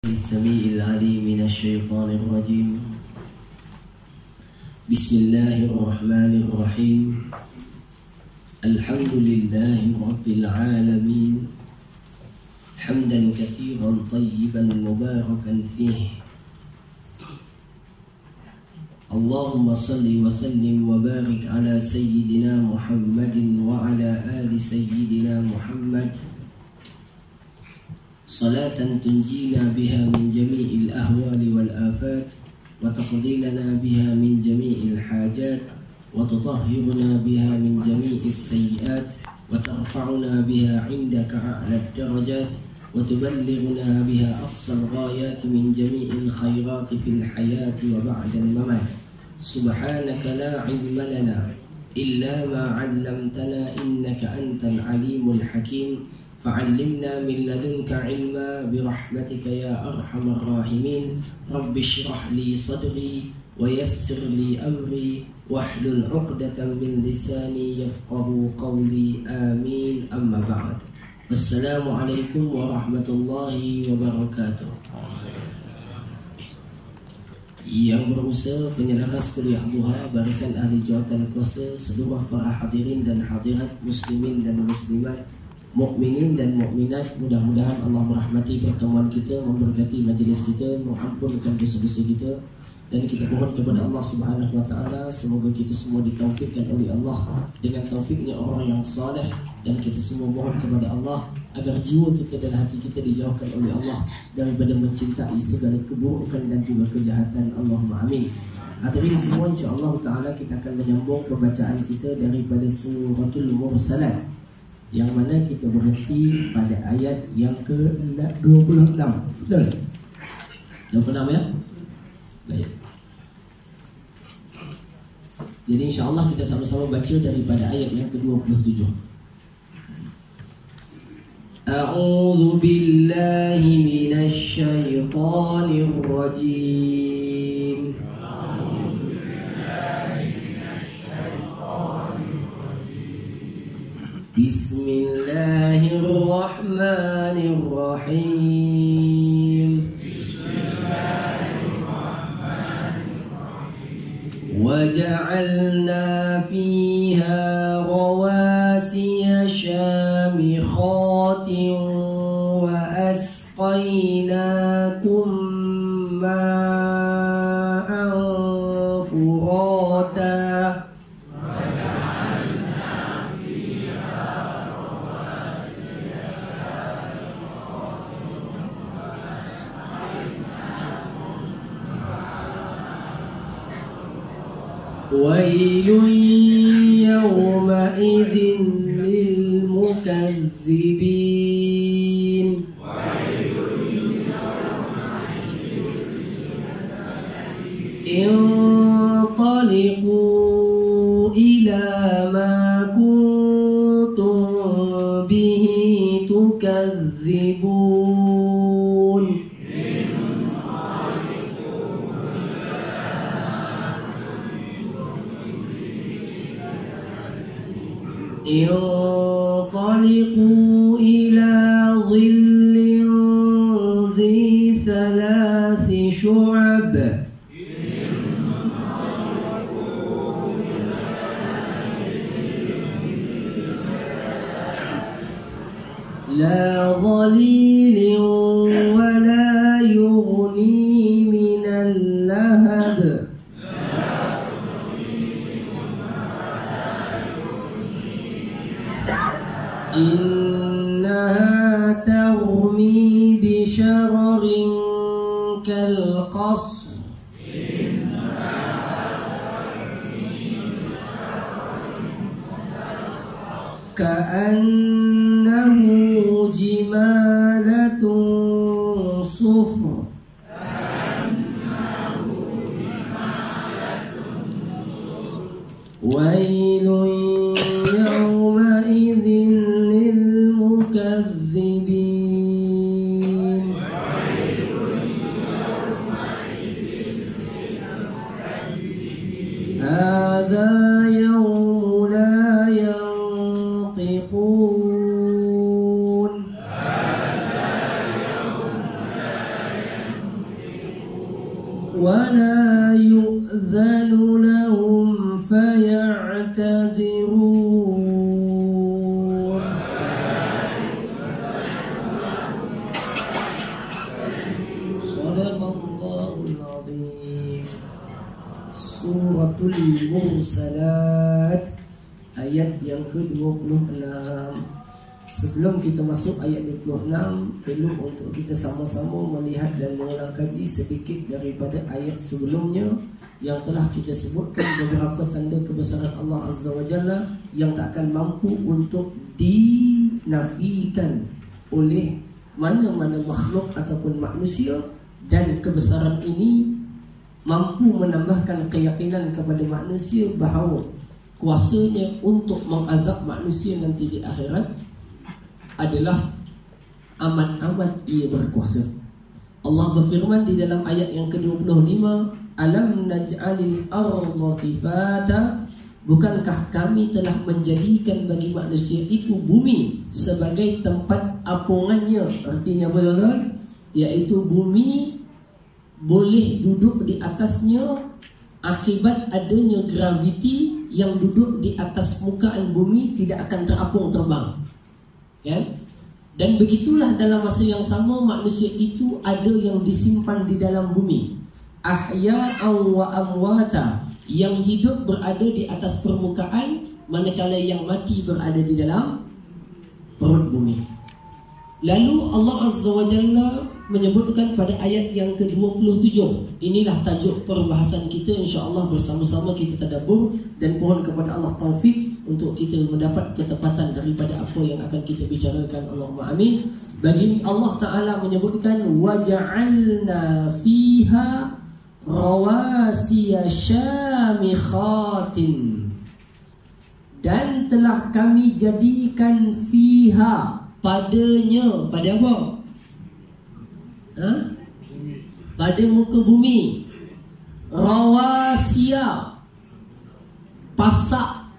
السميع العليم من الشيطان الرجيم. بسم الله الرحمن الرحيم. الحمد لله رب العالمين، حمدا كثيرا طيبا مباركا فيه. اللهم صل وسلم وبارك على سيدنا محمد وعلى آل سيدنا محمد، صلاة تنجينا بها من جميع الأهوال والآفات، وتقضي لنا بها من جميع الحاجات، وتطهرنا بها من جميع السيئات، وترفعنا بها عندك أعلى الدرجات، وتبلغنا بها أقصى الغايات من جميع الخيرات في الحياة وبعد الممات. سبحانك لا علم لنا إلا ما علمتنا، إنك أنت العليم الحكيم. فعلمنا من لدنك علما برحمتك يا أرحم الراحمين. رب اشرح لي صدري ويسر لي أمري واحلل عقدة من لساني يفقه قولي، آمين. أما بعد، السلام عليكم warahmatullahi wabarakatuh. Yang berusaha penyelaras kuliah duha barisan ahli jawatan kuasa, seluruh para hadirin dan hadirat, muslimin dan muslimat, mukminin dan mukminat, mudah-mudahan Allah merahmati pertemuan kita, memberkati majlis kita, mengampunkan dosa-dosa kita, dan kita mohon kepada Allah Subhanahu wa taala semoga kita semua ditaufikkan oleh Allah dengan taufiknya orang yang saleh, dan kita semua mohon kepada Allah agar jiwa kita dan hati kita dijauhkan oleh Allah daripada mencintai segala keburukan dan juga kejahatan. Allahumma amin. Hadirin semua, insya-Allah taala kita akan menyambung pembacaan kita daripada suratul Mursalat, yang mana kita berhenti pada ayat yang ke-26. Betul? 26 ya? Baik. Jadi insya-Allah kita sama-sama baca daripada ayat yang ke-27. A'udzu billahi minasy syaithanir rajim. Bismillahirrahmanirrahim. وجعلنا فيها رواسي شامخات وأسقيناكم ماء فراتا ويل يومئذ للمكذبين انطلقوا إلى ما كنتم به تكذبون انطلقوا إلى ظل ذي ثلاث شعب لا ظليل ولا يغني من اللهب إنها ترمي بشرر كالقصر كأنه جمالة صفر ويل يومئذ للمكذبين هذا يوم لا ينطقون ولا يؤذن لهم فيعتذرون صدق الله العظيم. Suratul Mursalat ayat yang ke-26. Sebelum kita masuk ayat 26, perlu untuk kita sama-sama melihat dan mengulang kaji sedikit daripada ayat sebelumnya yang telah kita sebutkan beberapa tanda kebesaran Allah Azza wa Jalla yang tak akan mampu untuk dinafikan oleh mana-mana makhluk ataupun manusia, dan kebesaran ini mampu menambahkan keyakinan kepada manusia bahawa kuasanya untuk mengazab manusia nanti di akhirat adalah amat-amat ia berkuasa. Allah berfirman di dalam ayat yang ke-25, Alam naj'alil arda kifata, bukankah kami telah menjadikan bagi manusia itu bumi sebagai tempat apungannya. Artinya apa tuan-tuan? Iaitu bumi boleh duduk di atasnya akibat adanya graviti yang duduk di atas mukaan bumi tidak akan terapung terbang. Ya? Dan begitulah dalam masa yang sama manusia itu ada yang disimpan di dalam bumi, ahya'an wa amwata, yang hidup berada di atas permukaan, manakala yang mati berada di dalam perut bumi. Lalu Allah Azza wa Jalla menyebutkan pada ayat yang ke-27. Inilah tajuk perbahasan kita, insya-Allah bersama-sama kita tadabbur dan mohon kepada Allah taufik untuk kita mendapat ketepatan daripada apa yang akan kita bicarakan. Allahumma amin. Bagi Allah Ta'ala menyebutkan waja'alna fiha rawasiya syamikhatin, dan telah kami jadikan fiha, padanya, pada apa? Pada muka bumi, rawasiya, pasak,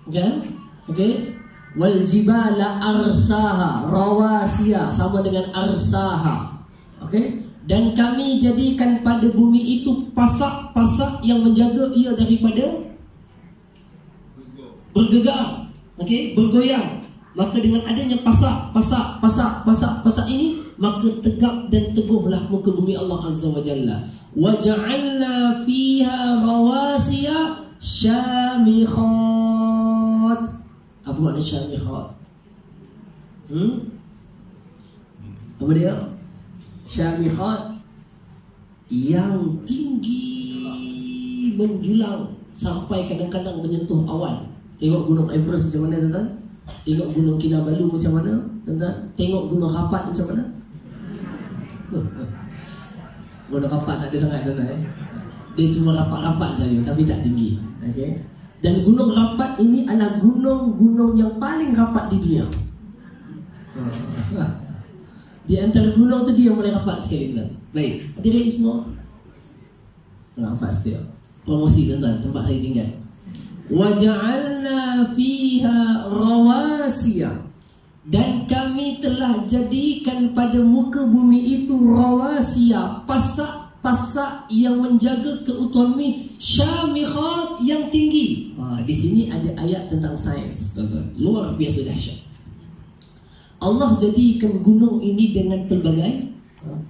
kan? Okey. Wal jibala arsaha, rawasiya sama dengan arsaha. Okey. Dan kami jadikan pada bumi itu pasak-pasak yang menjaga ia daripada bergegar, okey, bergoyang. Maka dengan adanya pasak ini, maka tegak dan teguhlah muka bumi Allah Azza wa Jalla. Wa ja'alna fiha rawasiya syamikhat. Apa makna syamikhat? Apa dia? Syamikhat yang tinggi menjulang sampai kadang-kadang menyentuh awan. Tengok gunung Everest macam mana, tuan-tuan? Tengok gunung Kinabalu macam mana, tuan-tuan? Tengok gunung Rapat macam mana? Gunung Rapat tak ada sangat, tuan-tuan. Dia cuma rapat-rapat saja, tapi tak tinggi. Okay? Dan gunung Rapat ini adalah gunung-gunung yang paling rapat di dunia. Di antara gunung tu dia yang paling rapat sekali, tuan. Baik, hadirin semua. Rapat setiap promosi, tuan-tuan, tempat saya tinggal. Waja'alna fiha rawasiya, dan kami telah jadikan pada muka bumi itu rawasiya, pasak-pasak yang menjaga keutuhan bumi, syamikhat yang tinggi. Di sini ada ayat tentang sains, tuan-tuan. Luar biasa dahsyat. Allah jadikan gunung ini dengan pelbagai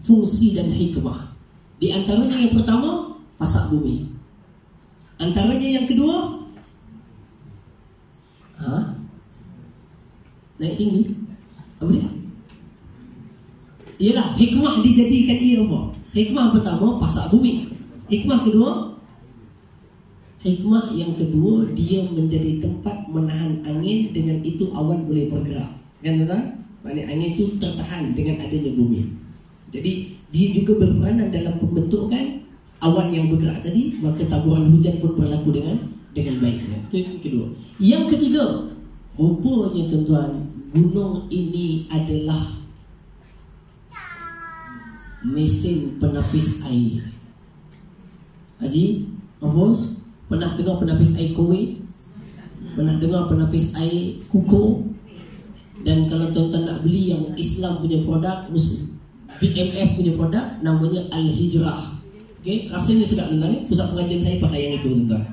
fungsi dan hikmah. Di antaranya yang pertama, pasak bumi. Antaranya yang kedua, naik tinggi. Apa dia? Ialah hikmah dijadikan ia apa? Hikmah pertama, pasak bumi. Hikmah yang kedua, dia menjadi tempat menahan angin. Dengan itu awan boleh bergerak. Kan tuan-tuan? Maknanya angin itu tertahan dengan adanya bumi. Jadi dia juga berperanan dalam pembentukan awan yang bergerak tadi. Maka taburan hujan pun berlaku dengan baik. Itu yang kedua. Yang ketiga, rupanya tuan-tuan, gunung ini adalah mesin penapis air. Haji, Mahfuz, pernah dengar penapis air Kuwait? Pernah dengar penapis air Kuko? Dan kalau tuan-tuan nak beli yang Islam punya produk, PMF punya produk, namanya Al-Hijrah. Okey, rasanya sedap tuan-tuan. Pusat pengajian saya pakai yang itu tuan-tuan.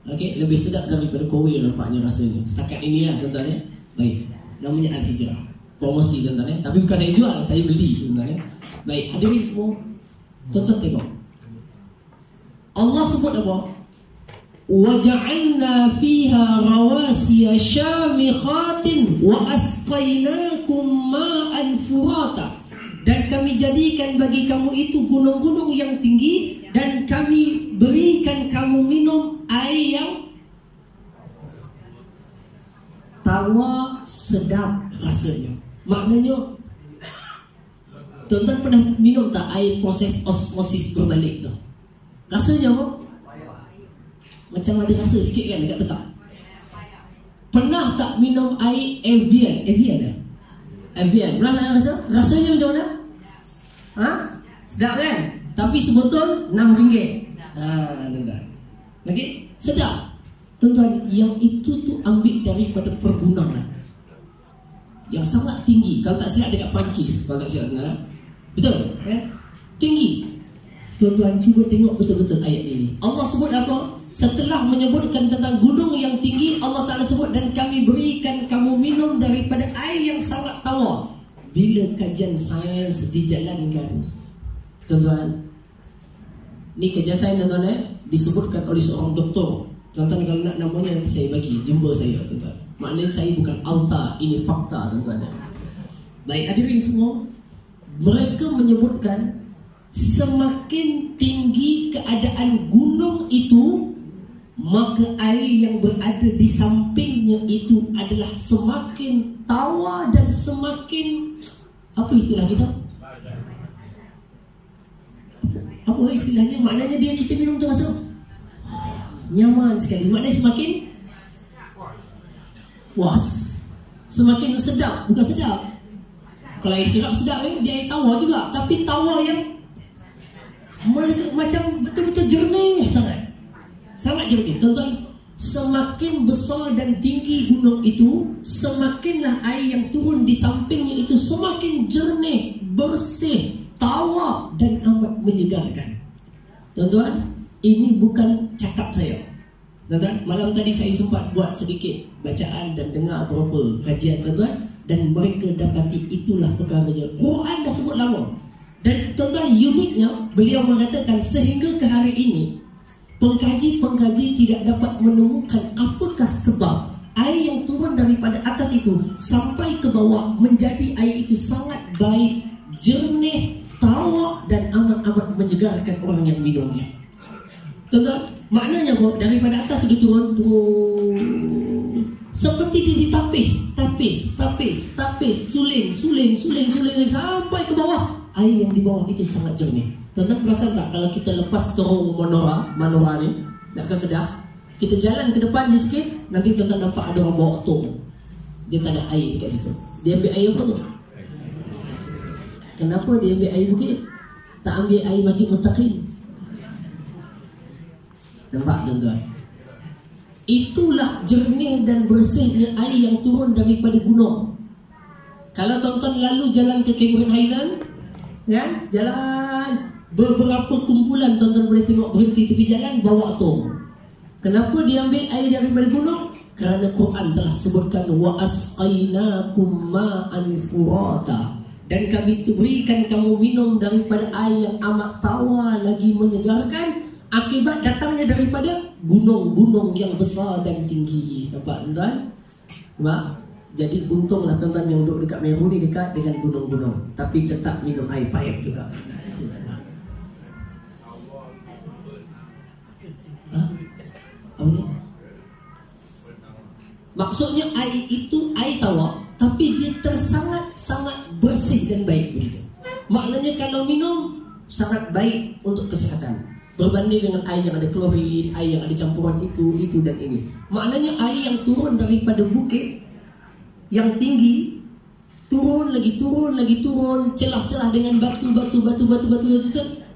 Okey, lebih sedap daripada kowe nampaknya rasanya. Setakat inilah tuan-tuan ya. Baik, namanya Al-Hijrah. Promosi tuan-tuan ya. Tapi bukan saya jual, saya beli tuan-tuan ya. Baik, hadirin semua. Tuan-tuan tengok. Allah sebut apa? وَجَعَلْنَا فِيهَا رَوَاسِيَ شَامِخَاتٍ وَأَسْقَيْنَاكُمْ مَاءً فُرَاتًا. Dan kami jadikan bagi kamu itu gunung-gunung yang tinggi, dan kami berikan kamu minum air yang tawar sedap rasanya. Maknanya, tuan-tuan pernah minum tak air proses osmosis berbalik tu? Rasanya apa? Macam ada rasa sikit kan dekat tekak. Pernah tak minum air Evian? Evian dah? Evian. Pernah tak rasa? Rasanya macam mana? Ha? Sedap kan? Tapi sebotol RM6. Tuan-tuan. Okey? Sedap. Tuan-tuan, yang itu tu ambil daripada pergunungan yang sangat tinggi. Kalau tak silap dekat Perancis. Kalau tak silap, betul? Tinggi. Tuan-tuan, cuba tengok betul-betul ayat ini. Allah sebut apa? Setelah menyebutkan tentang gunung yang tinggi, Allah Ta'ala sebut, dan kami berikan kamu minum daripada air yang sangat tawar. Bila kajian sains dijalankan, tuan-tuan, ni kajian sains tuan-tuan disebutkan oleh seorang doktor. Tuan-tuan kalau nak namanya nanti saya bagi, jumpa saya tuan-tuan. Maknanya saya bukan alta, ini fakta tuan-tuan. Baik, hadirin semua, mereka menyebutkan semakin tinggi keadaan gunung itu, maka air yang berada di sampingnya itu adalah semakin tawar dan semakin, apa istilah kita? Apa istilahnya? Maknanya dia kita minum tu rasa nyaman sekali. Maknanya semakin puas, semakin sedap. Bukan sedap. Kalau air sirap sedap dia air tawar juga, tapi tawar yang macam betul-betul jernih sangat. Sangat jernih. Tuan-tuan, semakin besar dan tinggi gunung itu, semakinlah air yang turun di sampingnya itu semakin jernih, bersih, tawar dan amat menyegarkan. Tuan-tuan, ini bukan cakap saya. Tuan-tuan, malam tadi saya sempat buat sedikit bacaan dan dengar beberapa kajian tuan-tuan, dan mereka dapati itulah perkaranya. Quran dah sebut lama. Dan tuan-tuan, uniknya beliau mengatakan sehingga ke hari ini pengkaji-pengkaji tidak dapat menemukan apakah sebab air yang turun daripada atas itu sampai ke bawah menjadi air itu sangat baik, jernih, tawar dan amat-amat menyegarkan orang yang minumnya. Tuan-tuan, maknanya apa? Daripada atas itu turun seperti ditapis, tapis, suling sampai ke bawah. Air yang di bawah itu sangat jernih. Tuan-tuan perasan tak kalau kita lepas terowong Manora ni nak ke Kedah, kita jalan ke depan je sikit, nanti tuan-tuan nampak ada orang bawa tong. Dia tak ada air dekat situ. Dia ambil air apa tu? Kenapa dia ambil air bukit? Tak ambil air Masjid Muttaqin? Nampak tuan-tuan? Itulah jernih dan bersihnya air yang turun daripada gunung. Kalau tuan-tuan lalu jalan ke Cameron Highland, kan? Jalan beberapa kumpulan, tuan-tuan boleh tengok berhenti tepi jalan bawa tong. Kenapa dia ambil air daripada gunung? Kerana Quran telah sebutkan wa asqainakum ma'an furata, dan kami berikan kamu minum daripada air yang amat tawar lagi menyegarkan, akibat datangnya daripada gunung-gunung yang besar dan tinggi. Nampak tuan-tuan? Nampak? Jadi untunglah tuan-tuan yang duduk dekat Meru ni dekat dengan gunung-gunung, tapi tetap minum air paip juga. Maksudnya air itu air tawar, tapi dia sangat bersih dan baik begitu. Maknanya kalau minum sangat baik untuk kesihatan, berbanding dengan air yang ada klorin, air yang ada campuran itu dan ini. Maknanya air yang turun daripada bukit yang tinggi, turun lagi, celah-celah dengan batu,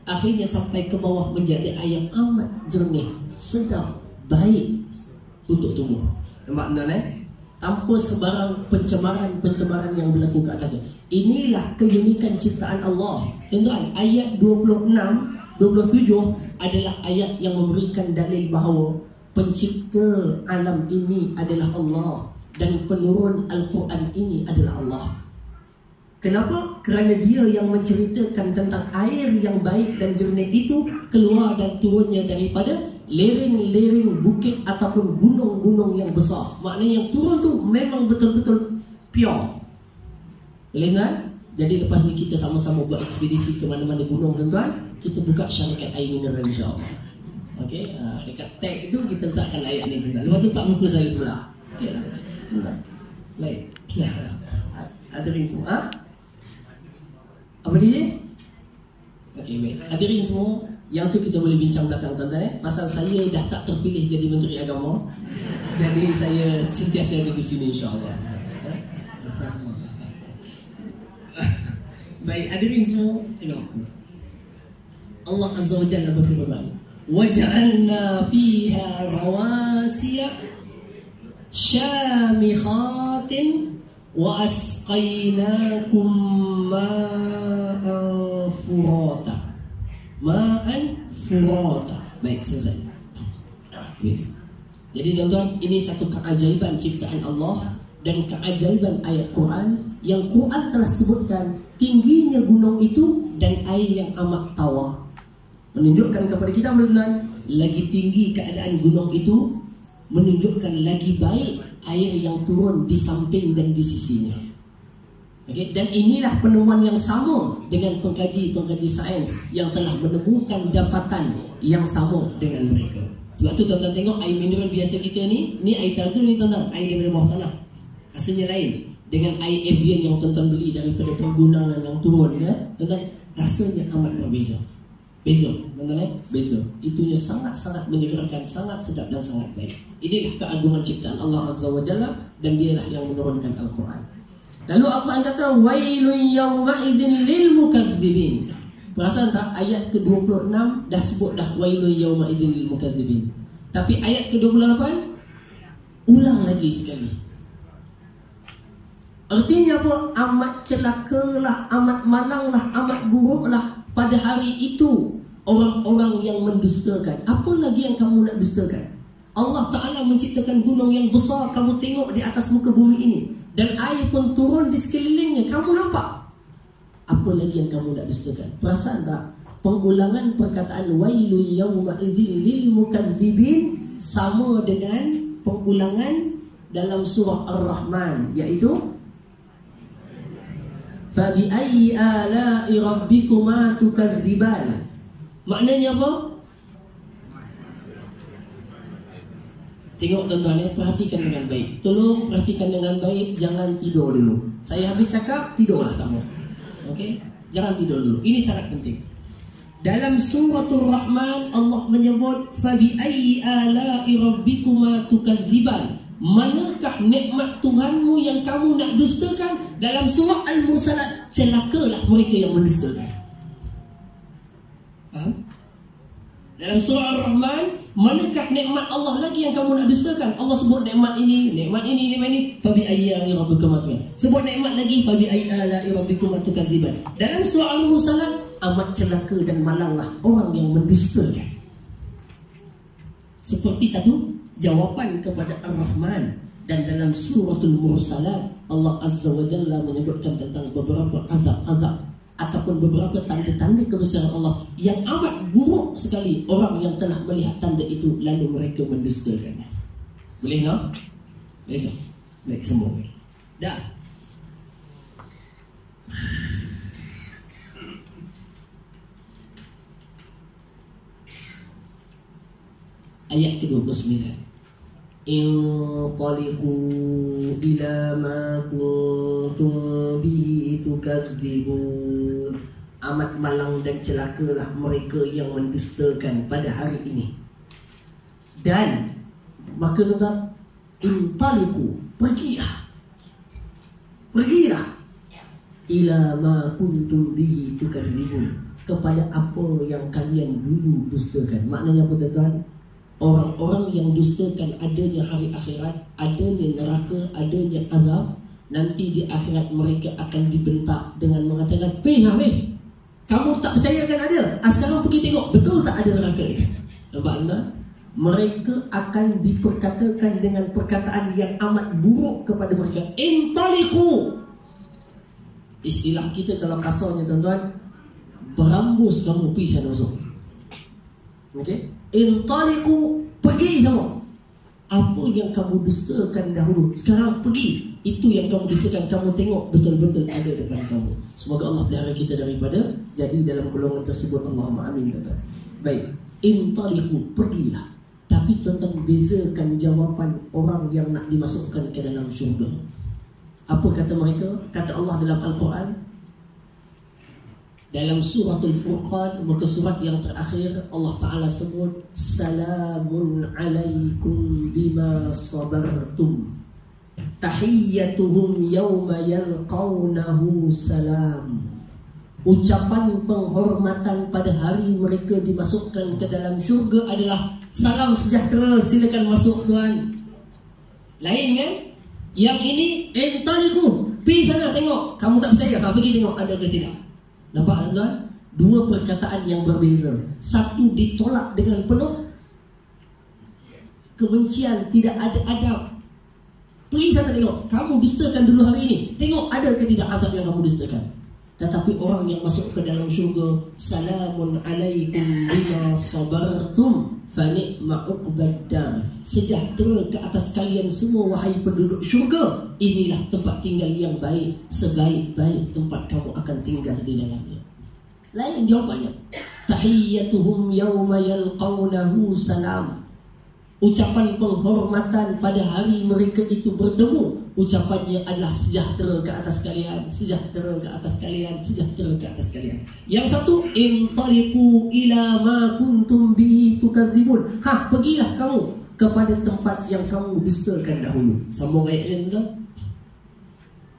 akhirnya sampai ke bawah menjadi air yang amat jernih, sedap, baik untuk tubuh. Nampak tuan Tanpa sebarang pencemaran yang berlaku ke atasnya. Inilah keunikan ciptaan Allah. Tuan-tuan, ayat 26 27 adalah ayat yang memberikan dalil bahawa pencipta alam ini adalah Allah dan penurun Al-Quran ini adalah Allah. Kenapa? Kerana dia yang menceritakan tentang air yang baik dan jernih itu keluar dan turunnya daripada lereng-lereng bukit ataupun gunung-gunung yang besar. Maknanya yang turun tu memang betul-betul pure. Boleh kan? Jadi lepas ni kita sama-sama buat ekspedisi ke mana-mana gunung tuan-tuan. Kita buka syarikat air mineral insyaAllah. Okey, dekat tag itu kita letakkan ayat ni tuan-tuan. Lepas tu tak muka saya sebelah. Okey lah. Baik. Hadirin semua. Apa dia? Okey, baik. Hadirin semua, yang tu kita boleh bincang belakang tuan-tuan. Pasal saya dah tak terpilih jadi Menteri Agama. Jadi saya sentiasa ada di sini insyaAllah. Baik, hadirin semua, tengok. Allah Azza wa Jalla berfirman, وَجَعَلْنَا فِيهَا رَوَاسِيَ شَامِخَاتٍ وَأَسْقَيْنَاكُمْ مَاءً فُرَاتًا. Ma'an furata. Baik, selesai. Yes. Jadi tuan-tuan, ini satu keajaiban ciptaan Allah dan keajaiban ayat Quran. Yang Quran telah sebutkan tingginya gunung itu dan air yang amat tawar, menunjukkan kepada kita tuan-tuan, lagi tinggi keadaan gunung itu menunjukkan lagi baik air yang turun di samping dan di sisinya. Okay? Dan inilah penemuan yang sama dengan pengkaji sains yang telah menemukan dapatan yang sama dengan mereka. Sebab tu tuan-tuan tengok air mineral biasa kita ni air teratur ni tuan-tuan, air daripada bawah tanah. Rasanya lain dengan air Evian yang tuan-tuan beli daripada pergunungan yang turun, tuan-tuan, rasanya amat berbeza. Beza, tuan-tuan, beza. Itunya sangat-sangat menyegerakan, sangat sedap dan sangat baik. Inilah keagungan ciptaan Allah Azza wa Jalla dan dialah yang menurunkan Al-Quran. Lalu Allah kata wailun yawma'idhin lil mukadzibin. Perasan tak ayat ke-26 dah sebut dah wailun yawma'idhin lil mukadzibin. Tapi ayat ke-28 ulang lagi sekali. Artinya apa? Amat celakalah, amat malanglah, amat buruklah pada hari itu orang-orang yang mendustakan. Apa lagi yang kamu nak dustakan? Allah Ta'ala menciptakan gunung yang besar, kamu tengok di atas muka bumi ini, dan air pun turun di sekelilingnya, kamu nampak. Apa lagi yang kamu nak dustakan? Perasan tak? Pengulangan perkataan wailun yawma idzin lil mukadzibin sama dengan pengulangan dalam surah Ar-Rahman, iaitu فَبِأَيِّ آلَاءِ رَبِّكُمَا تُكَذِّبَانِ. Maknanya apa? Tengok tuan-tuan, perhatikan dengan baik. Tolong perhatikan dengan baik, jangan tidur dulu. Saya habis cakap, tidurlah kamu. Okey? Jangan tidur dulu. Ini sangat penting. Dalam suratul Rahman Allah menyebut فَبِأَيِّ آلَاءِ رَبِّكُمَا تُكَذِّبَانِ. Manakah nikmat Tuhanmu yang kamu nak dustakan? Dalam surah Al-Mursalat, celakalah mereka yang mendustakan. Faham? Dalam surah Ar-Rahman, manakah nikmat Allah lagi yang kamu nak dustakan? Allah sebut nikmat ini, nikmat ini, nikmat ini. Fabi ayyi rabbikum tukadziban. Sebut nikmat lagi, fabi ayyi rabbikum tukadziban. Dalam surah Al-Mursalat, amat celaka dan malanglah orang yang mendustakan. Seperti satu jawapan kepada Ar-Rahman. Dan dalam suratul Mursalat Allah Azza wa Jalla menyebutkan tentang beberapa azab-azab ataupun beberapa tanda-tanda kebesaran Allah yang amat buruk sekali orang yang telah melihat tanda itu lalu mereka mendustakannya. Boleh tak? Boleh tak? Baik, sambung. Dah. Ayat ke-29. Inqaliqu ila ma kuntum bihi tukadzibun. Amat malang dan celakalah mereka yang mendustakan pada hari ini. Dan maka tuan-tuan, inqaliqu, pergilah ila ma kuntum bihi tukadzibun, kepada apa yang kalian dulu dustakan. Maknanya apa tuan-tuan? Orang-orang yang dustakan adanya hari akhirat, adanya neraka, adanya azab, nanti di akhirat mereka akan dibentak dengan mengatakan, "Peh, Kamu tak percaya kan ada? Sekarang pergi tengok, betul tak ada neraka itu? Nampak tuan? Mereka akan diperkatakan dengan perkataan yang amat buruk kepada mereka. Intaliqu. Istilah kita kalau kasarnya tuan-tuan, berambus kamu pergi sana masuk. Okey? Intaliqu, pergi semua. Apa yang kamu dustakan dahulu, sekarang pergi. Itu yang kamu dustakan, kamu tengok betul-betul ada depan kamu. Semoga Allah pelihara kita daripada jadi dalam golongan tersebut. Allahumma amin. Baik, intaliqu, pergilah. Tapi tuan-tuan, bezakan jawapan orang yang nak dimasukkan ke dalam syurga. Apa kata mereka? Kata Allah dalam Al-Quran, dalam suratul Furqan, muka surat yang terakhir, Allah Ta'ala sebut, salamun alaikum bima sabartum, tahiyyatuhum yawma yalqawnahu salam. Ucapan penghormatan pada hari mereka dimasukkan ke dalam syurga adalah salam sejahtera, silakan masuk tuan. Lain kan? Yang ini intaliqu, pergi sana tengok. Kamu tak percaya, kamu pergi tengok ada ke tidak. Nampak tuan? Dua perkataan yang berbeza. Satu ditolak dengan penuh kebencian, tidak ada adab. Pergi sana tengok. Kamu dustakan dulu hari ini, tengok ada ke tidak azab yang kamu dustakan. Tetapi orang yang masuk ke dalam syurga, salamun alaikum bima sabartum fa ni'ma uqbaddar. Sejahtera ke atas kalian semua wahai penduduk syurga. Inilah tempat tinggal yang baik, sebaik-baik tempat kamu akan tinggal di dalamnya. Lain jawabannya, tahiyyatuhum yawma yalqawnahu salam. Ucapan penghormatan pada hari mereka itu bertemu, ucapannya adalah sejahtera ke atas kalian, sejahtera ke atas kalian, sejahtera ke atas kalian. Yang satu, intaliqu ila ma kuntum bihi tukadzibun. Pergilah kamu kepada tempat yang kamu dustakan dahulu. Sambung ayat ini tuan.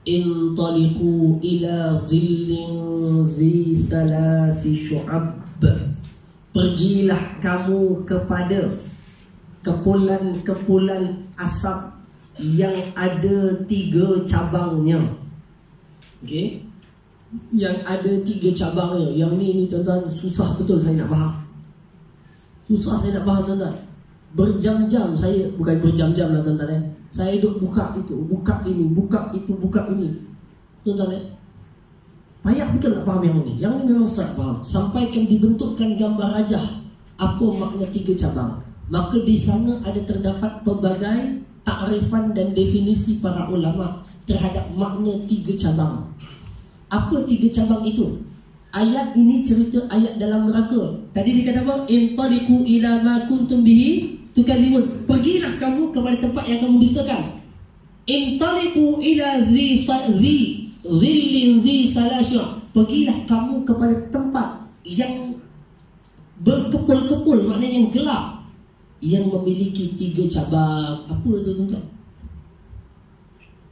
Intaliqu ila zillin zi salasi syu'ab. Pergilah kamu kepada kepulan-kepulan asap yang ada 3 cabangnya. Okey, yang ada 3 cabangnya. Yang ni tuan-tuan, susah betul saya nak faham. Susah saya nak faham tuan-tuan. Berjam-jam saya, bukan berjam-jam lah tuan-tuan, saya duduk buka itu, buka ini, buka itu, buka ini. Tuan-tuan, payah betul nak faham yang ini. Yang ini memang saya faham. Sampaikan dibentukkan gambar rajah apa makna 3 cabang. Maka di sana ada terdapat pelbagai takrifan dan definisi para ulama terhadap makna 3 cabang. Apa 3 cabang itu? Ayat ini cerita ayat dalam neraka. Tadi dikata apa? Intaliqu ila ma kuntum bihi tukadzibun. Pergilah kamu kepada tempat yang kamu dustakan. Intaliqu ila zillin zi salasya. Pergilah kamu kepada tempat yang berkepul-kepul, maknanya yang gelap, yang memiliki 3 cabang. Apa tu tuan-tuan?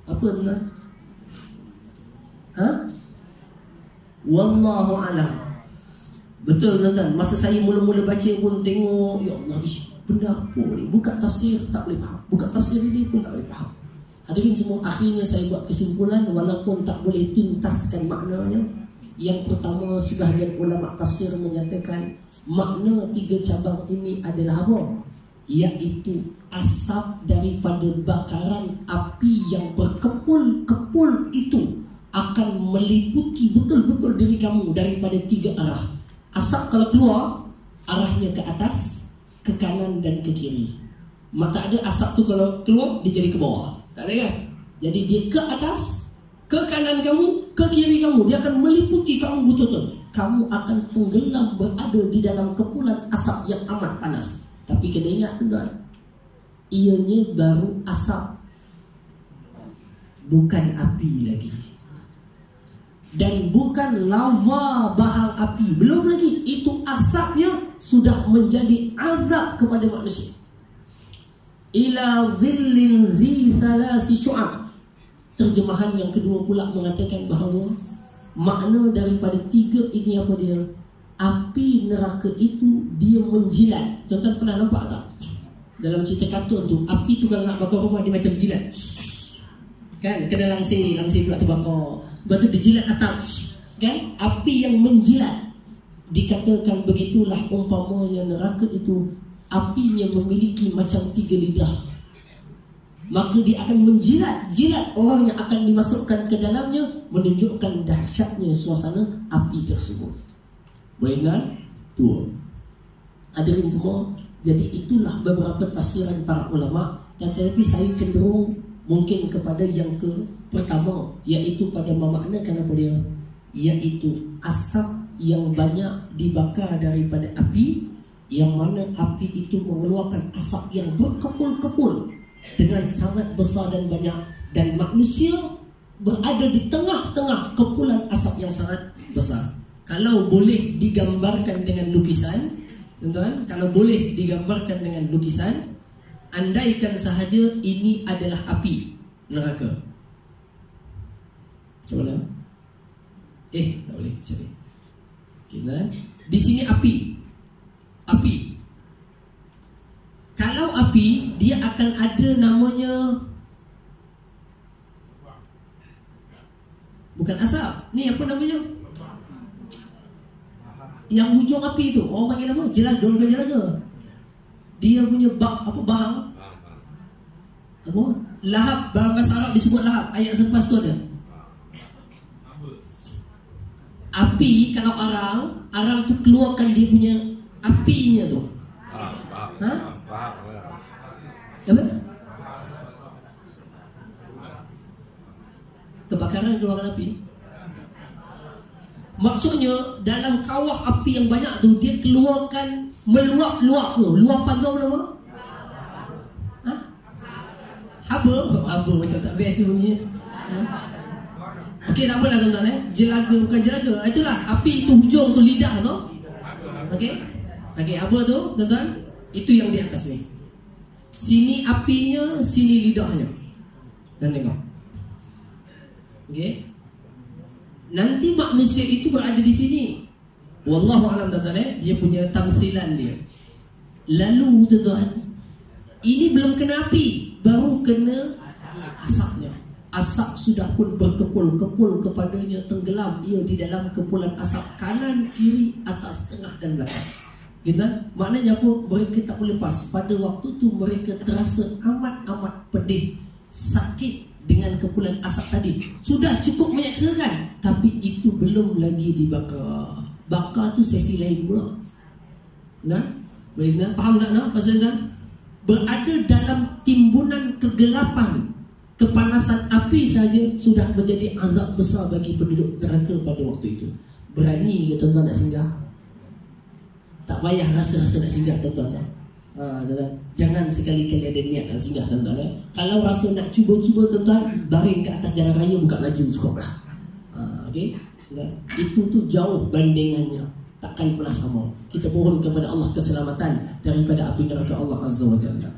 Apa tuan-tuan? Wallahu a'lam. Betul tuan-tuan. Masa saya mula-mula baca pun tengok, ya Allah, benda apa ni? Buka tafsir tak boleh faham. Buka tafsir ini pun tak boleh faham. Hadirin semua, akhirnya saya buat kesimpulan walaupun tak boleh tuntaskan maknanya. Yang pertama, sebahagian ulama tafsir menyatakan makna 3 cabang ini adalah apa? Iaitu asap daripada bakaran api yang berkepul-kepul itu akan meliputi betul-betul diri kamu daripada 3 arah. Asap kalau keluar, arahnya ke atas, ke kanan dan ke kiri. Maka tak ada asap tu kalau keluar, dia jadi ke bawah. Tak ada kan? Jadi dia ke atas, ke kanan kamu, ke kiri kamu. Dia akan meliputi kamu betul-betul. Kamu akan tenggelam berada di dalam kepulan asap yang amat panas. Tapi kena ingat tuan-tuan, ianya baru asap, bukan api lagi. Dan bukan lava bahang api. Belum lagi, itu asapnya sudah menjadi azab kepada manusia. Ila zillin zi salasi syu'ab. Terjemahan yang kedua pula mengatakan bahawa makna daripada 3 ini apa dia? Api neraka itu dia menjilat. Tuan-tuan pernah nampak tak? Dalam cerita kartun tu, api tu kalau nak bakar rumah dia macam jilat. Kan? Kena langsir pula terbakar. Lepas tu dia jilat atas. Kan? Api yang menjilat. dikatakan begitulah umpamanya neraka itu apinya memiliki macam 3 lidah. Maka dia akan menjilat orang yang akan dimasukkan ke dalamnya, menunjukkan dahsyatnya suasana api tersebut. Boleh kenal? Dua. Hadirin semua, jadi itulah beberapa tafsiran para ulama, tetapi saya cenderung mungkin kepada yang pertama, iaitu pada memaknakan apa dia? Iaitu asap yang banyak dibakar daripada api, yang mana api itu mengeluarkan asap yang berkepul-kepul dengan sangat besar dan banyak, dan manusia berada di tengah-tengah kepulan asap yang sangat besar. Kalau boleh digambarkan dengan lukisan, tuan-tuan, kalau boleh digambarkan dengan lukisan, andaikan sahaja ini adalah api neraka. Macam mana? Tak boleh cari. Kita di sini api. Kalau api, dia akan ada namanya, bukan asap. Ni apa namanya? Yang hujung api tu, orang panggil apa? Jelaga, bukan jelaga. Dia punya bahang. Apa? Lahap, dalam bahasa Arab disebut lahap. Ayat selepas tu ada. Api, kalau arang tu keluarkan dia punya apinya tu. Apa? Kebakaran keluarkan api. Maksudnya dalam kawah api yang banyak tu, dia keluarkan meluap-luap tu. Luapan tu apa nama? Haba macam tak best tu bunyi. Okey, tak apalah tuan-tuan Jelaga, bukan jelaga. Itulah api itu hujung tu, lidah tu. Okey, apa tu tuan-tuan? Itu yang di atas ni. Sini apinya, sini lidahnya. Dan tengok. Okey. Nanti manusia itu berada di sini. Wallahu a'lam tuan-tuan dia punya tamsilan dia. Lalu tuan-tuan, ini belum kena api, baru kena asapnya. Asap sudah pun berkepul-kepul kepadanya, tenggelam ia di dalam kepulan asap kanan, kiri, atas, tengah dan belakang. Gitu? Maknanya apa? Mereka tak boleh lepas. Pada waktu tu mereka terasa amat pedih, sakit dengan kepulan asap tadi. Sudah cukup menyeksakan, tapi itu belum lagi dibakar. Bakar tu sesi lain pula. Nah, boleh tak? Faham tak nak pasal tak? Berada dalam timbunan kegelapan, kepanasan api saja sudah menjadi azab besar bagi penduduk neraka pada waktu itu. Berani ke tuan-tuan nak singgah? Tak payah rasa-rasa nak singgah tuan-tuan. Jangan sekali-kali ada niat nak singgah tuan-tuan. Kalau rasa nak cuba-cuba tuan-tuan, baring ke atas jalan raya, buka laju cukup lah. Okay? Itu tu jauh bandingannya. Takkan pernah sama. Kita mohon kepada Allah keselamatan daripada api neraka Allah Azza wa Jalla.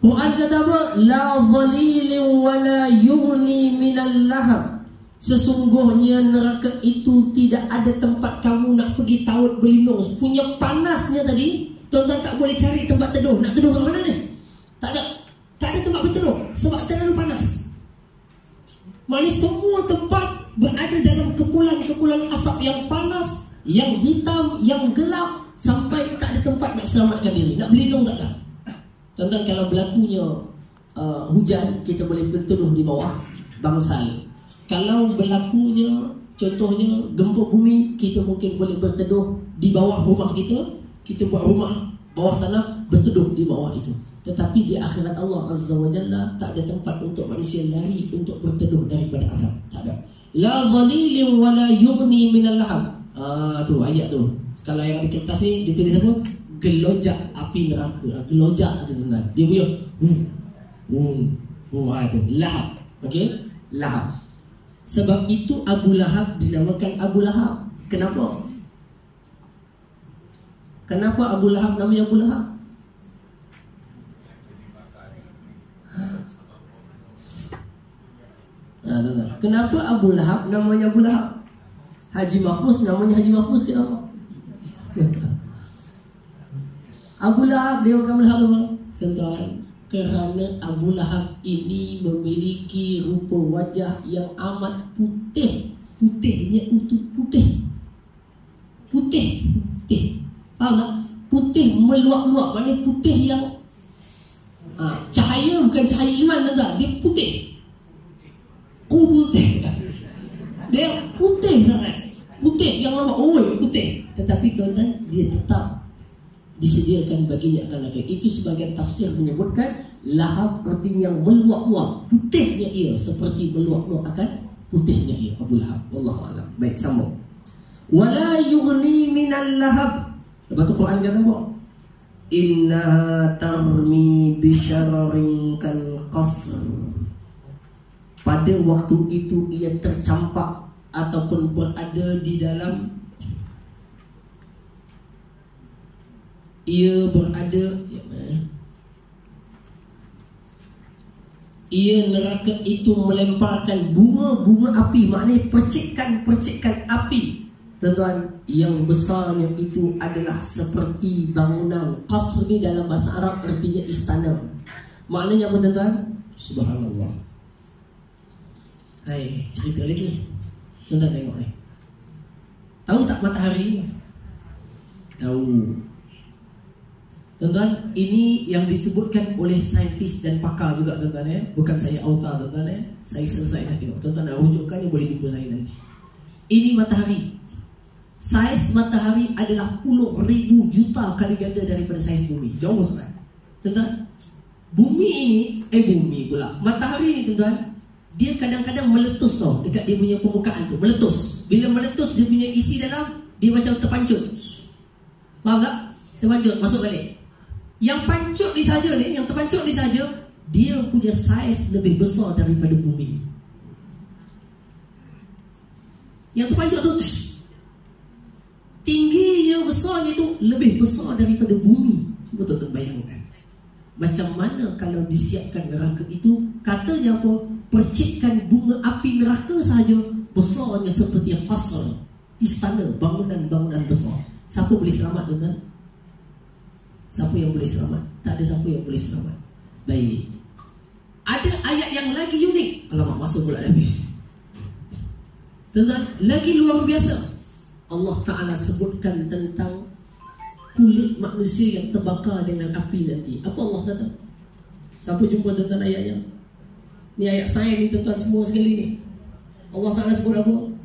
Quran kata apa? La dhalilin wa la yughni minal lahab. Sesungguhnya neraka itu tidak ada tempat kamu nak pergi taut berlindung. Punya panasnya tadi, tuan-tuan tak boleh cari tempat teduh. Nak teduh kat mana ni? Tak ada tempat berteduh sebab terlalu panas. Maknanya semua tempat berada dalam kepulan-kepulan asap yang panas, yang hitam, yang gelap, sampai tak ada tempat nak selamatkan diri. Nak berlindung tak ada. Tuan-tuan, kalau berlakunya hujan, kita boleh berteduh di bawah bangsal. Kalau berlakunya contohnya gempa bumi, kita mungkin boleh berteduh di bawah rumah kita. Kita buat rumah bawah tanah, berteduh di bawah itu. Tetapi di akhirat Allah Azza wa Jalla tak ada tempat untuk manusia lari untuk berteduh daripada azab. Tak ada. La dhalilin wa la yughni minal lahab. Tu ayat tu. Kalau yang di kertas ni ditulis apa? Gelojak api neraka. Gelojak tu tuan. Dia punya tu lahab. Okey? Lahab. Sebab itu Abu Lahab dinamakan Abu Lahab. Kenapa? Kenapa Abu Lahab namanya Abu Lahab? Kenapa Abu Lahab namanya Abu Lahab? Haji Mahfuz namanya Haji Mahfuz kenapa? Abu Lahab dia bukan Lahab apa? Tuan-tuan, kerana Abu Lahab ini memiliki rupa wajah yang amat putih. Putihnya itu putih. putih. Faham tak? Putih meluap-luap, maknanya putih yang cahaya bukan cahaya iman, tuan-tuan. Dia putih. Putih. Dia putih sangat. Putih yang lama, putih. Tetapi tuan-tuan, dia tetap disediakan baginya akan neraka. Itu sebagian tafsir menyebutkan lahab artinya yang meluap-luap. Putihnya ia seperti meluap-luap akan putihnya ia. Abu Lahab. Wallahu a'lam. Baik, sambung. Wala yughni minal lahab. Lepas tu Quran kata apa? Inna tarmi bisyararin kal qasr. Pada waktu itu ia tercampak ataupun berada di dalam, ia neraka itu melemparkan bunga-bunga api, maknanya percikan api. Tuan-tuan, yang besarnya itu adalah seperti bangunan. Qasr ni dalam bahasa Arab artinya istana. Maknanya apa, tuan-tuan? Subhanallah. Hai, cerita lagi. Tuan-tuan tengok ni. Tahu tak matahari? Tahu. Tuan-tuan, ini yang disebutkan oleh saintis dan pakar juga, tuan-tuan ya. Bukan saya auta, tuan-tuan ya. Saya selesai dah tengok. Tuan-tuan nak rujukkan, boleh jumpa saya nanti. Ini matahari. Saiz matahari adalah puluh ribu juta kali ganda daripada saiz bumi. Jauh sangat. Tuan-tuan, bumi pula. Matahari ni, tuan-tuan, dia kadang-kadang meletus tau, dekat dia punya permukaan tu. Meletus. Bila meletus, dia punya isi dalam, dia macam terpancut. Faham tak? Terpancut, masuk balik. Yang pancut ni saja ni, yang terpancut ni saja, dia punya saiz lebih besar daripada bumi. Yang terpancut tu, tingginya, besarnya itu lebih besar daripada bumi. Cuba tuan-tuan bayangkan. Macam mana kalau disiapkan neraka itu? Katanya apa? Percikan bunga api neraka sahaja besarnya seperti qasr, istana, bangunan-bangunan besar. Siapa boleh selamat, tuan-tuan? Siapa yang boleh selamat? Tak ada siapa yang boleh selamat. Baik. Ada ayat yang lagi unik. Alamak, masa pula dah habis. Tuan-tuan, lagi luar biasa. Allah Ta'ala sebutkan tentang kulit manusia yang terbakar dengan api nanti. Apa Allah kata? Siapa jumpa tuan-tuan ayatnya? Ni ayat sains ni, tuan-tuan semua sekali ni. Allah Ta'ala sebut apa?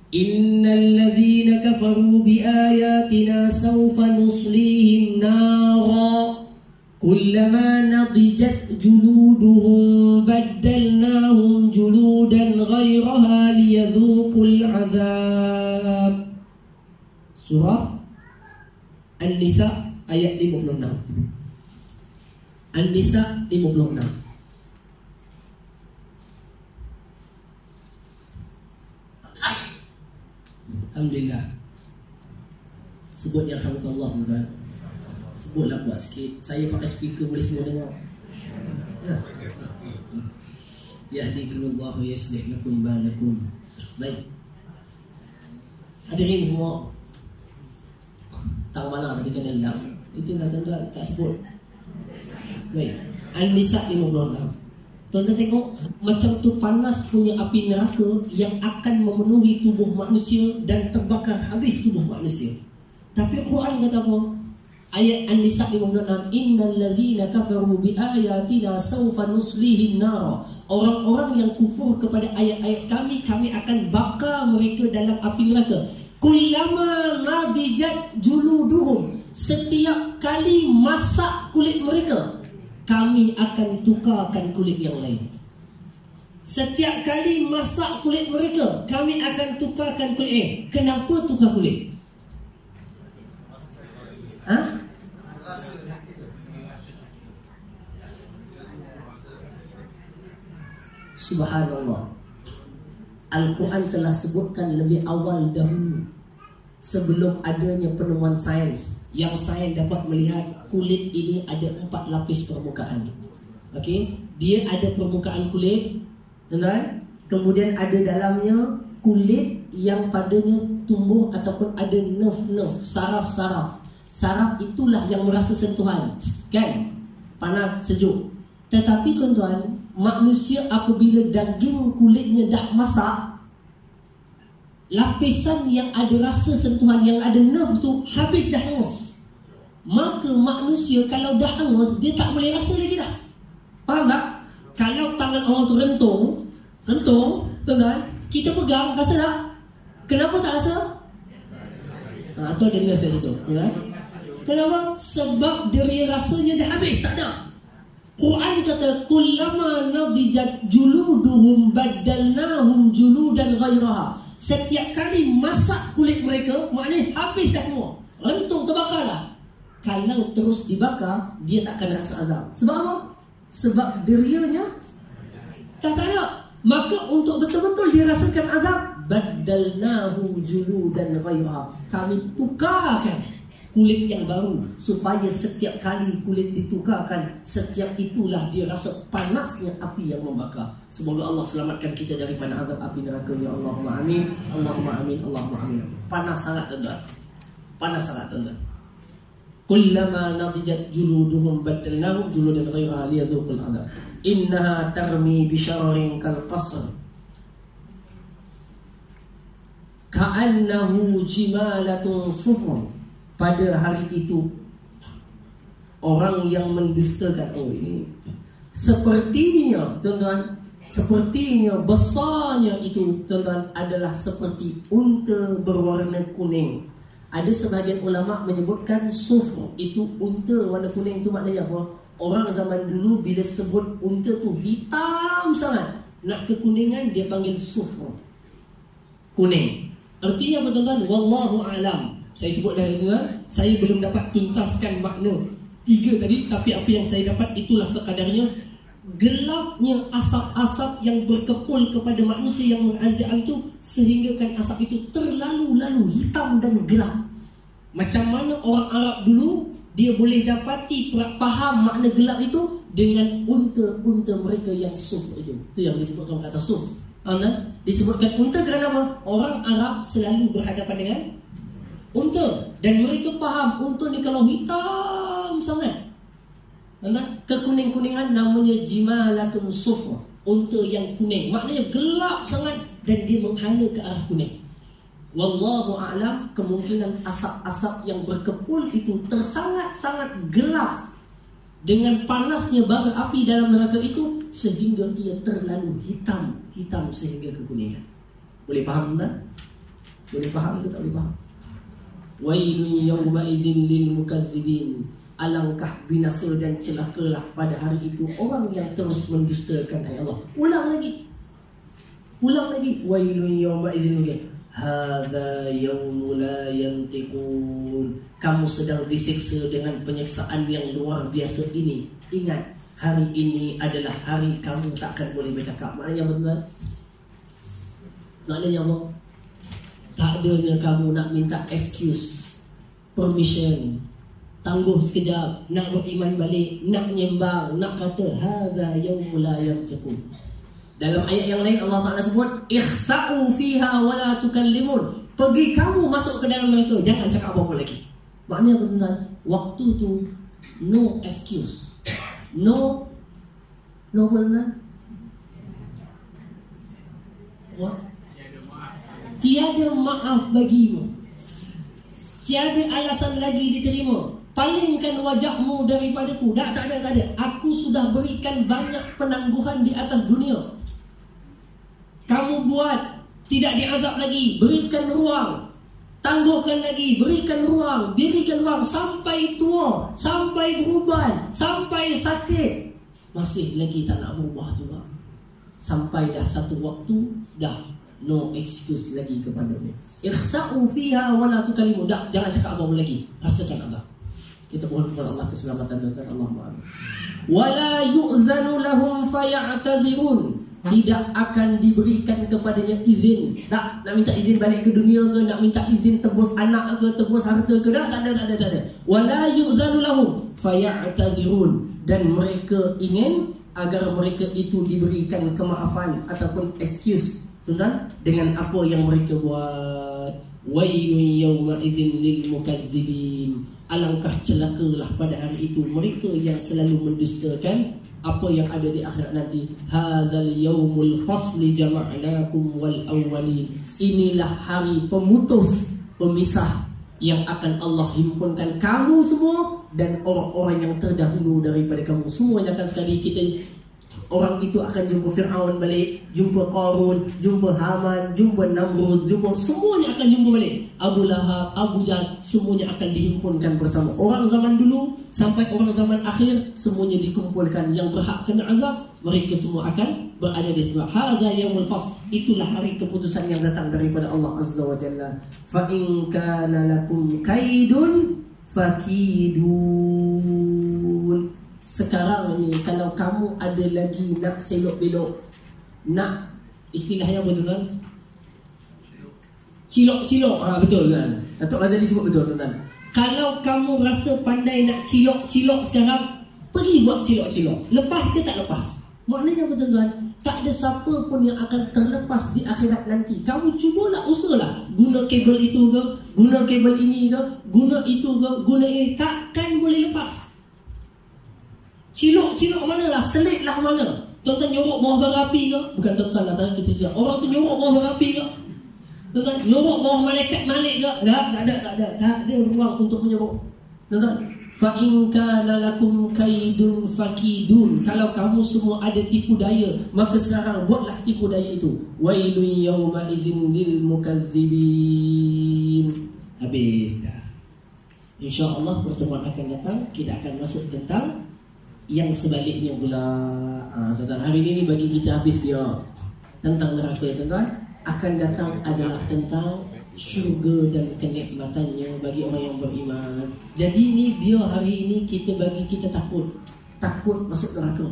Innal ladhina kafaru bi ayatina sawfa nuslihim nara kullama nadijat juluduhum baddalnahum juludan ghairaha liyadhuqul azab. Surah An-Nisa ayat 56. An-Nisa 56. Alhamdulillah. Sebut ya alhamdulillah, tuan-tuan. Sebutlah buat sikit. Saya pakai speaker, boleh semua dengar. Yahdikumullahu yaslih lakum balakum. Baik. Hadirin semua. Tahu mana tadi kena dalam. Itulah, tuan-tuan, tak sebut. Baik. An-Nisa 56. Tuan-tuan tengok, macam tu panas punya api neraka yang akan memenuhi tubuh manusia dan terbakar habis tubuh manusia. Tapi Quran kata apa? Ayat An-Nisa 56, innal ladzina kafaru bi ayatina sawfa nuslihim nara. Orang-orang yang kufur kepada ayat-ayat kami, kami akan bakar mereka dalam api neraka. Kullama nadijat juluduhum, setiap kali masak kulit mereka, kami akan tukarkan kulit yang lain. Setiap kali masak kulit mereka, kami akan tukarkan kulit. Kenapa tukar kulit? Subhanallah. Al-Quran telah sebutkan lebih awal dahulu, sebelum adanya penemuan sains, yang sains dapat melihat kulit ini ada 4 lapis permukaan. Okey, dia ada permukaan kulit, tuan-tuan. Kemudian ada dalamnya kulit yang padanya tumbuh ataupun ada nerve-nerve, saraf-saraf. Saraf itulah yang merasa sentuhan, kan? Panas, sejuk. Tetapi tuan-tuan, manusia apabila daging kulitnya dah masak, lapisan yang ada rasa sentuhan, yang ada nerve tu habis dah hangus. Maka manusia kalau dah hangus, dia tak boleh rasa lagi dah. Faham tak? Kalau tangan orang tu rentung, tuan-tuan, kita pegang, rasa tak? Kenapa tak rasa? Tu ada nerve kat situ, kan? Kenapa? Sebab daya rasanya dah habis, tak ada. Quran kata kullama nadijat juluduhum baddalnahum juludan ghairaha. Setiap kali masak kulit mereka, maknanya habis dah semua. Rentung, terbakar dah. Kalau terus dibakar, dia tak akan rasa azab. Sebab apa? Sebab derianya tak ada. Maka untuk betul-betul dirasakan azab, baddalnahum juludan ghairaha. Kami tukarkan kulit yang baru, supaya setiap kali kulit ditukarkan, setiap itulah dia rasa panasnya api yang membakar. Semoga Allah selamatkan kita daripada azab api neraka, ya Allahumma amin. Allahumma amin, Allahumma amin. Panas sangat, tuan-tuan. Panas sangat, tuan-tuan. Kullama nadijat juluduhum baddalnahum juludan ghayraha liyadhuqul azab. Innaha tarmi bisyararin kal qasr ka'annahu jimalatun sufur. Pada hari itu, orang yang mendustakan, ini sepertinya, tuan-tuan, sepertinya besarnya itu, tuan-tuan, adalah seperti unta berwarna kuning. Ada sebahagian ulama menyebutkan sufur itu unta warna kuning. Itu maknanya apa? Orang zaman dulu bila sebut unta tu hitam sangat, nak kekuningan, dia panggil sufur, kuning. Artinya apa, tuan-tuan? Wallahu a'lam. Saya sebut dah, saya belum dapat tuntaskan makna 3 tadi, tapi apa yang saya dapat itulah sekadarnya. Gelapnya asap-asap yang berkepul kepada manusia yang mengazab itu, sehinggakan asap itu terlalu hitam dan gelap. Macam mana orang Arab dulu dia boleh dapati, faham makna gelap itu dengan unta-unta mereka yang suf itu. Itu yang disebutkan kata suf. Disebutkan unta kerana apa? Orang Arab selalu berhadapan dengan unta, dan mereka faham unta ni kalau hitam sangat, kekuning-kuningan, namanya jimalatun sufra, unta yang kuning, maknanya gelap sangat dan dia menghala ke arah kuning. Wallahu a'lam, kemungkinan asap-asap yang berkepul itu tersangat-sangat gelap dengan panasnya bara api dalam neraka itu, sehingga ia terlalu hitam sehingga kekuningan. Boleh faham tak? Boleh faham ke tak boleh faham? Wailun yawma idzin lil mukadzibin. Alangkah binasa dan celakalah pada hari itu orang yang terus mendustakan ayat Allah. Ulang lagi. Wailun yawma idzin. Hadza yawmu la yantiqun. Kamu sedang disiksa dengan penyiksaan yang luar biasa ini. Ingat, hari ini adalah hari kamu takkan boleh bercakap. Maknanya apa, tuan? Maknanya apa? Tak adanya kamu nak minta excuse, permission, tangguh sekejap, nak beriman balik, nak menyembang, nak kata hadza yaumul la yantiqun. Dalam ayat yang lain Allah Ta'ala sebut ikhsa'u fiha wa la tukallimun. Pergi kamu masuk ke dalam neraka, jangan cakap apa-apa lagi. Maknanya apa, tuan? Waktu tu no excuse. No apa, tuan? What? Tiada maaf bagimu, tiada alasan lagi diterima. Palingkan wajahmu daripada tu. Tak ada. Aku sudah berikan banyak penangguhan di atas dunia. Kamu buat, tidak diazab lagi, berikan ruang. Tangguhkan lagi, berikan ruang sampai tua, sampai beruban, sampai sakit, masih lagi tak nak berubah juga. Sampai dah satu waktu, dah no excuse lagi kepada-Mu. Ikhsa'u fiha wa la tukallimu. Dah, jangan cakap apa-apa lagi. Rasakan Allah. Kita mohon kepada Allah keselamatan, dan Allahumma amin. Wa la yu'zanu lahum faya'tadzirun. Tidak akan diberikan kepadanya izin. Tak nak minta izin balik ke dunia ke, nak minta izin tebus anak ke, tebus harta ke, tak ada. Wa la yu'zanu lahum faya'tadzirun. Dan mereka ingin agar mereka itu diberikan kemaafan ataupun excuse, tuan, dengan apa yang mereka buat. Wailun yawma idzin lil mukadzibin. Alangkah celakalah pada hari itu mereka yang selalu mendustakan apa yang ada di akhirat nanti. Hadzal yaumul fasli jama'nakum wal awwalin. Inilah hari pemutus, pemisah, yang akan Allah himpunkan kamu semua dan orang-orang yang terdahulu daripada kamu. Semuanya akan sekali kita. Orang itu akan jumpa Fir'aun balik, jumpa Qarun, jumpa Haman, jumpa Namrud, jumpa, semuanya akan jumpa balik. Abu Lahab, Abu Jahal, semuanya akan dihimpunkan bersama. Orang zaman dulu sampai orang zaman akhir, semuanya dikumpulkan. Yang berhak kena azab, mereka semua akan berada di sebelah. Hadza yaumul fasl. Itulah hari keputusan yang datang daripada Allah Azza wa Jalla. Fa in kana lakum kaidun fakidun. Sekarang ni kalau kamu ada lagi nak selok-belok, nak istilahnya apa tuan? Cilok-cilok. Betul kan? Datuk Razali sebut betul tuan. Kalau kamu rasa pandai nak cilok-cilok sekarang, pergi buat cilok-cilok. Lepas ke tak lepas? Maknanya apa tuan? Tak ada siapa pun yang akan terlepas di akhirat nanti. Kamu cubalah, usahalah. Guna kabel itu ke, guna kabel ini ke, guna itu ke, guna ini. Takkan boleh lepas. Cilok mana lah, selit lah mana. Tuan-tuan nyorok bawah bara api ke? Bukan tuan-tuan lah, kita siap. Orang tu nyorok bawah bara api ke? Tuan-tuan nyorok bawah malaikat Malik ke? Tak ada ruang untuk menyorok. Tuan-tuan, fa in kana lakum kaidun fakidun. Kalau kamu semua ada tipu daya, maka sekarang buatlah tipu daya itu. Wailun yawma idzin lil mukazzibin. Habis dah. InsyaAllah pertemuan akan datang, kita akan masuk tentang yang sebaliknya pula. Tuan-tuan, hari ini bagi kita habis dia tentang neraka. Tuan-tuan, akan datang adalah tentang syurga dan kenikmatannya bagi orang yang beriman. Jadi ini dia hari ini kita bagi kita takut masuk neraka,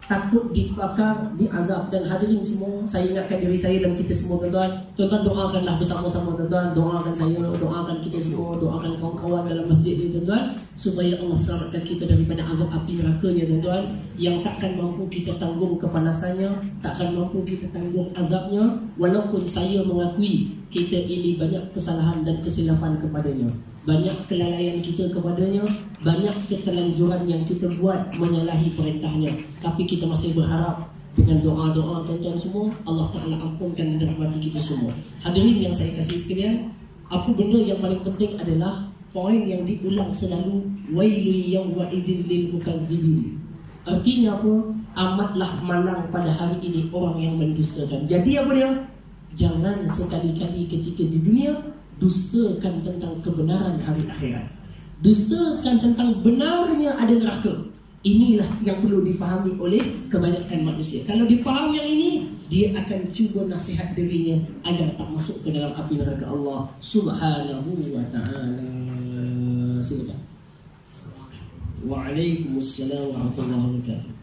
takut dibakar, diazab. Dan hadirin semua, saya ingatkan diri saya dan kita semua tuan-tuan. Tuan-tuan doakanlah bersama-sama tuan-tuan. Doakan saya, doakan kita semua, doakan kawan-kawan dalam masjid ni tuan-tuan, supaya Allah selamatkan kita daripada azab api nerakanya tuan-tuan, yang takkan mampu kita tanggung kepanasannya, takkan mampu kita tanggung azabnya. Walaupun saya mengakui kita ini banyak kesalahan dan kesilapan kepadanya, banyak kelalaian kita kepadanya, banyak keterlanjuran yang kita buat menyalahi perintahnya, tapi kita masih berharap dengan doa-doa tuan-tuan semua, Allah Ta'ala ampunkan dan rahmati kita semua. Hadirin yang saya kasih sekalian, apa benda yang paling penting adalah poin yang diulang selalu, wailun yawma idzin lil mukadzibin. Artinya apa? Amatlah malang pada hari ini orang yang mendustakan. Jadi apa dia? Jangan sekali-kali ketika di dunia dustakan tentang kebenaran hari akhirat, dustakan tentang benarnya ada neraka. Inilah yang perlu difahami oleh kebanyakan manusia. Kalau dipaham yang ini, dia akan cuba nasihat dirinya agar tak masuk ke dalam api neraka Allah Subhanahu wa ta'ala. Silakan. Waalaikumsalam warahmatullahi wabarakatuh.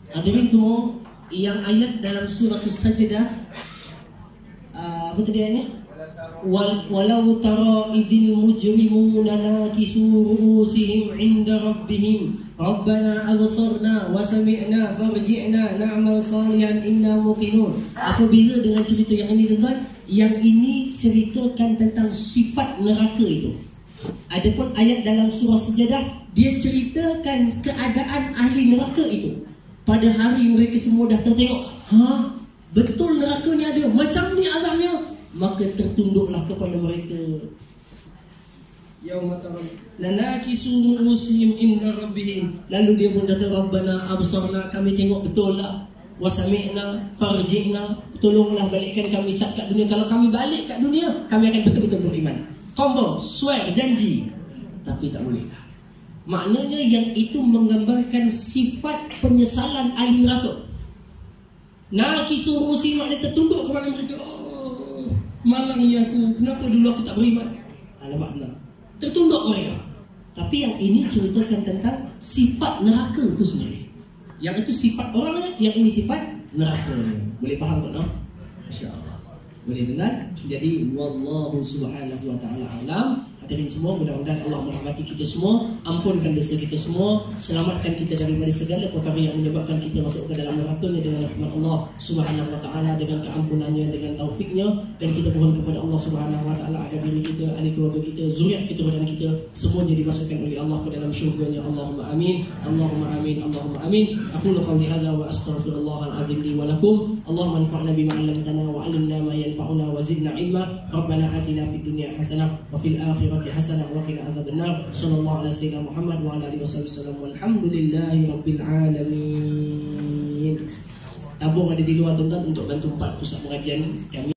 Hadirin semua, yang ayat dalam surah As-Sajdah, apa tadi ayatnya? Walau tara idil mujrimuna nakisu ru'usihim 'inda rabbihim Rabbana absarna wa sami'na farji'na na'mal salihan inna muqinun. Apa beza dengan cerita yang ini tuan-tuan? Yang ini ceritakan tentang sifat neraka itu. Adapun ayat dalam surah Sajadah, dia ceritakan keadaan ahli neraka itu. Pada hari mereka semua dah tertengok, betul neraka ni ada, macam ni azabnya, maka tertunduklah kepada mereka. Yauma taram lanakisu ru'usihim inda rabbihim. Lalu dia pun kata, Rabbana absarna, kami tengok betul lah, wa sami'na farji'na, tolonglah balikkan kami saat kat dunia. Kalau kami balik kat dunia, kami akan betul-betul beriman. Confirm, swear, janji. Tapi tak boleh lah. Maknanya yang itu menggambarkan sifat penyesalan ahli neraka. Nakisu ru'usihim, maknanya tertunduk kepada mereka. malangnya aku, kenapa dulu aku tak beriman? Nampak tak? Tertunduk mereka. Tapi yang ini ceritakan tentang sifat neraka itu sendiri. Yang itu sifat orangnya, yang ini sifat neraka. Boleh faham tak? No? Insya-Allah. Boleh dengar? Jadi wallahu subhanahu wa ta'ala alam. Hadirin semua, mudah-mudahan Allah merahmati kita semua, ampunkan dosa kita semua, selamatkan kita daripada segala perkara yang menyebabkan kita masuk ke dalam neraka-Nya dengan rahmat Allah Subhanahu wa taala, dengan keampunannya, dengan taufiknya. Dan kita mohon kepada Allah Subhanahu wa taala agar diri kita, ahli keluarga kita, zuriat kita dan kita semua jadi dimasukkan oleh Allah ke dalam syurga-Nya. Allahumma amin. Allahumma amin. Allahumma amin. Aqulu qawli hadza wa astaghfirullahal azim li wa lakum. Allahumma anfa'na bima 'allamtana wa 'allimna ma yanfa'una wa zidna 'ilma. Rabbana atina fid dunya hasanah wa fil akhirati hasanah wa qina adzabannar. Sallallahu alaihi wasallam Muhammad wa ala alihi wasallam. Walhamdulillahi rabbil alamin. Tabung ada di luar tuan-tuan untuk bantu 4 pusat pengajian kami.